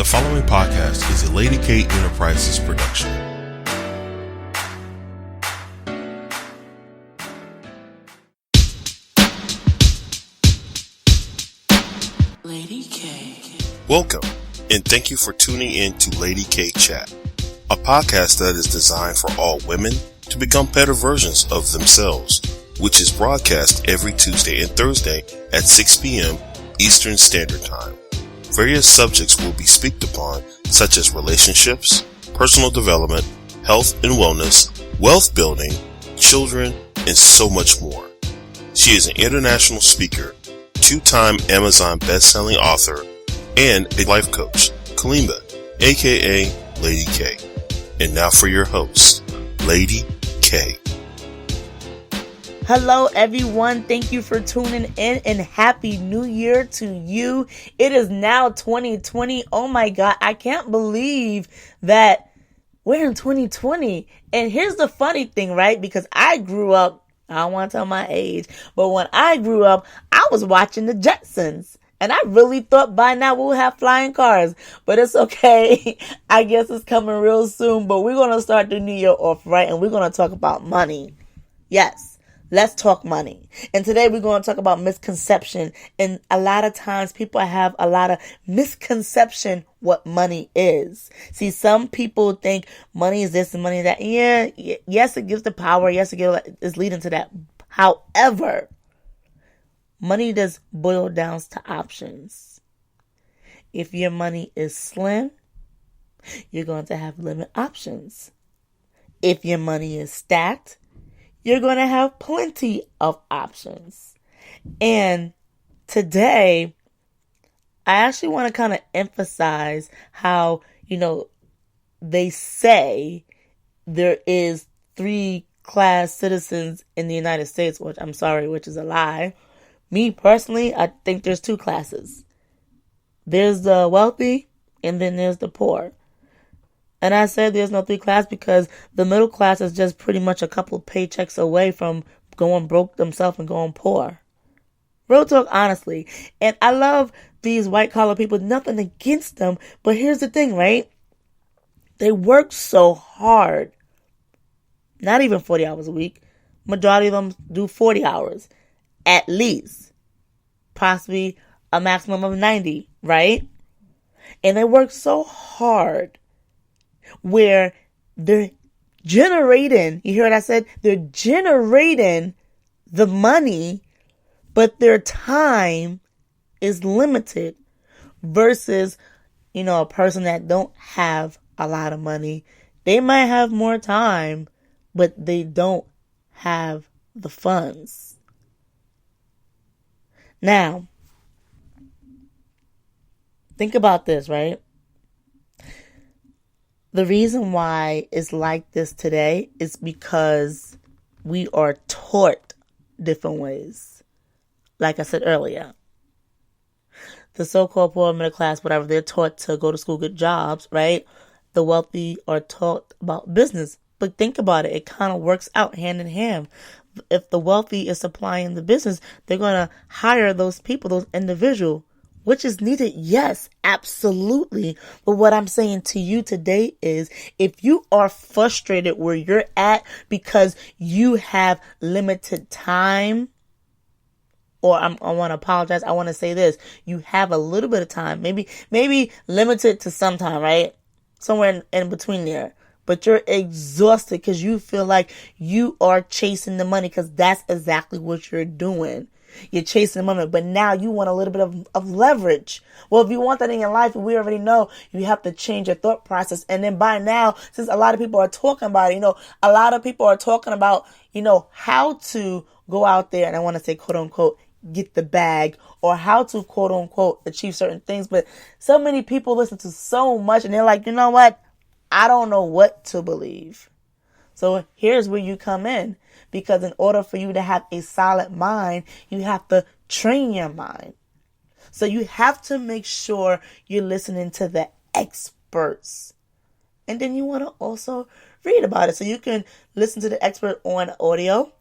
The following podcast is a Lady K Enterprises production. Lady K. Welcome, and thank you for tuning in to Lady K Chat, a podcast that is designed for all women to become better versions of themselves, which is broadcast every Tuesday and Thursday at 6 p.m. Eastern Standard Time. Various subjects will be speaked upon, such as relationships, personal development, health and wellness, wealth building, children, and so much more. She is an international speaker, two-time Amazon best-selling author, and a life coach, Kalimba, aka Lady K. And now for your host, Lady K. Hello everyone, thank you for tuning in and Happy New Year to you. It is now 2020. Oh my God, I can't believe that we're in 2020. And here's the funny thing, right? Because I grew up, I don't want to tell my age, but when I grew up, I was watching the Jetsons. And I really thought by now we'll have flying cars, but it's okay. I guess it's coming real soon, but we're going to start the new year off right, and we're going to talk about money. Yes. Let's talk money. And today we're going to talk about misconception. And a lot of times people have a lot of misconception what money is. See, some people think money is this and money that. Yeah, yes, it gives the power. Yes, it's leading to that. However, money does boil down to options. If your money is slim, you're going to have limited options. If your money is stacked, you're going to have plenty of options. And today, I actually want to kind of emphasize how, they say there is 3-class citizens in the United States, which is a lie. Me personally, I think there's 2 classes. There's the wealthy and then there's the poor. And I said there's no 3 class because the middle class is just pretty much a couple paychecks away from going broke themselves and going poor. Real talk, honestly. And I love these white collar people, nothing against them. But here's the thing, right? They work so hard. Not even 40 hours a week. Majority of them do 40 hours. At least. Possibly a maximum of 90, right? And they work so hard where they're generating, you hear what I said? They're generating the money, but their time is limited versus, a person that don't have a lot of money. They might have more time, but they don't have the funds. Now, think about this, right? The reason why it's like this today is because we are taught different ways. Like I said earlier, the so-called poor middle class, whatever, they're taught to go to school, get jobs, right? The wealthy are taught about business. But think about it. It kind of works out hand in hand. If the wealthy is supplying the business, they're going to hire those people, those individuals. Which is needed, yes, absolutely. But what I'm saying to you today is if you are frustrated where you're at because you have limited time, or I want to apologize, I want to say this, you have a little bit of time, maybe limited to some time, right? Somewhere in between there. But you're exhausted because you feel like you are chasing the money because that's exactly what you're doing. You're chasing money, but now you want a little bit of leverage. Well, if you want that in your life, we already know you have to change your thought process. And then by now, since a lot of people are talking about it, a lot of people are talking about, how to go out there, and I want to say, quote unquote, get the bag, or how to, quote unquote, achieve certain things. But so many people listen to so much and they're like, you know what? I don't know what to believe. So here's where you come in. Because in order for you to have a solid mind, you have to train your mind. So you have to make sure you're listening to the experts. And then you want to also read about it. So you can listen to the expert on audio.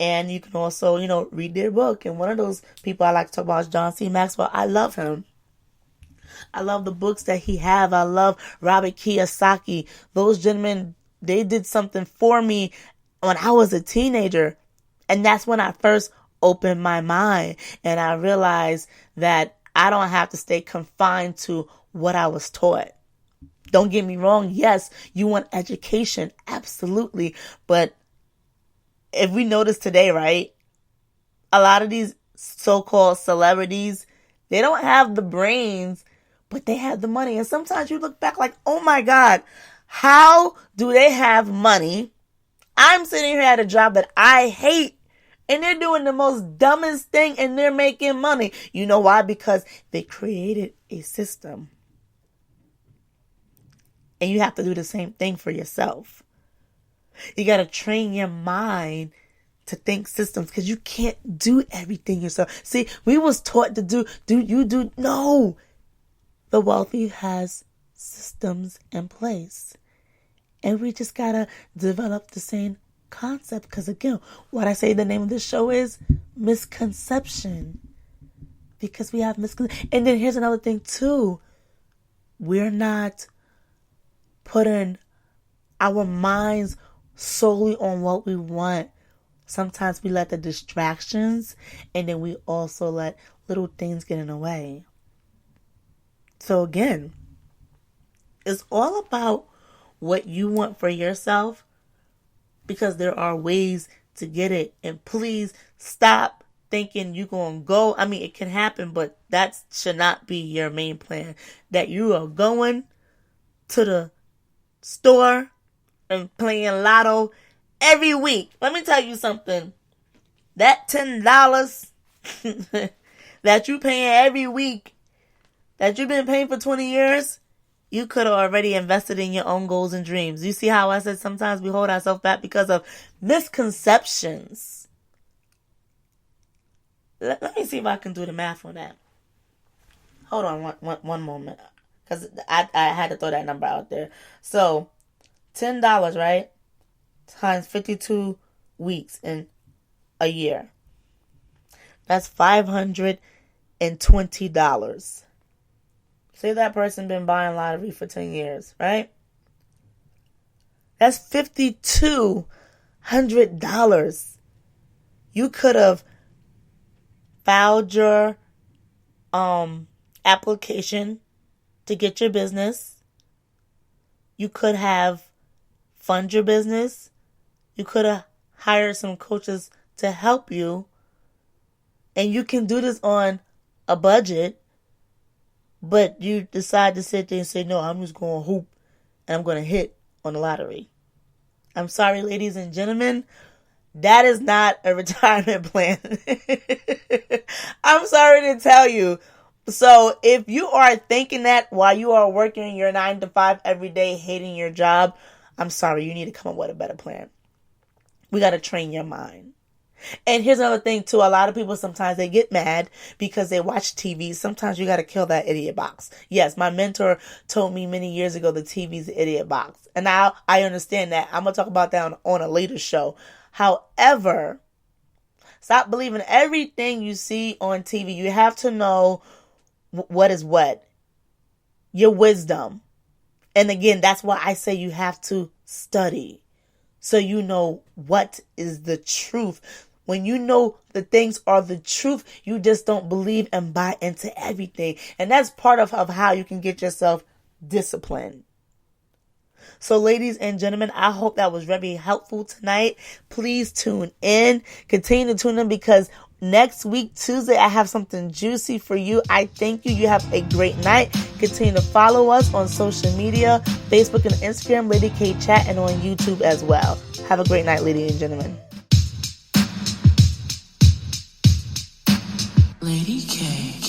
And you can also, read their book. And one of those people I like to talk about is John C. Maxwell. I love him. I love the books that he have. I love Robert Kiyosaki. Those gentlemen, they did something for me when I was a teenager. And that's when I first opened my mind and I realized that I don't have to stay confined to what I was taught. Don't get me wrong. Yes, you want education. Absolutely. But if we notice today, right, a lot of these so-called celebrities, they don't have the brains, but they have the money. And sometimes you look back like, oh my God, how do they have money? I'm sitting here at a job that I hate, and they're doing the most dumbest thing, and they're making money. You know why? Because they created a system. And you have to do the same thing for yourself. You got to train your mind to think systems, because you can't do everything yourself. See, we was taught to do. No. The wealthy has systems in place. And we just got to develop the same concept. Because again, what I say the name of this show is Misconception. Because we have misconception. And then here's another thing too. We're not putting our minds solely on what we want. Sometimes we let the distractions, and then we also let little things get in the way. So again, it's all about what you want for yourself, because there are ways to get it. And please stop thinking you're going to go. I mean, it can happen, but that should not be your main plan. That you are going to the store and playing lotto every week. Let me tell you something. That $10 that you paying every week, that you've been paying for 20 years, you could have already invested in your own goals and dreams. You see how I said sometimes we hold ourselves back because of misconceptions. Let me see if I can do the math on that. Hold on one moment. Because I had to throw that number out there. So, $10, right? Times 52 weeks in a year. That's $520. Say that person been buying lottery for 10 years, right? That's $5,200. You could have filed your application to get your business. You could have fund your business. You could have hired some coaches to help you. And you can do this on a budget. But you decide to sit there and say, no, I'm just going to hoop and I'm going to hit on the lottery. I'm sorry, ladies and gentlemen. That is not a retirement plan. I'm sorry to tell you. So if you are thinking that while you are working your 9 to 5 every day, hating your job, I'm sorry, you need to come up with a better plan. We got to train your mind. And here's another thing too. A lot of people, sometimes they get mad because they watch TV. Sometimes you got to kill that idiot box. Yes, my mentor told me many years ago the TV's the idiot box. And now I understand that. I'm going to talk about that on a later show. However, stop believing everything you see on TV. You have to know what is what. Your wisdom. And again, that's why I say you have to study. So you know what is the truth. When you know the things are the truth, you just don't believe and buy into everything. And that's part of how you can get yourself disciplined. So ladies and gentlemen, I hope that was very helpful tonight. Please tune in. Continue to tune in, because next week, Tuesday, I have something juicy for you. I thank you. You have a great night. Continue to follow us on social media, Facebook and Instagram, Lady K Chat, and on YouTube as well. Have a great night, ladies and gentlemen. Lady K.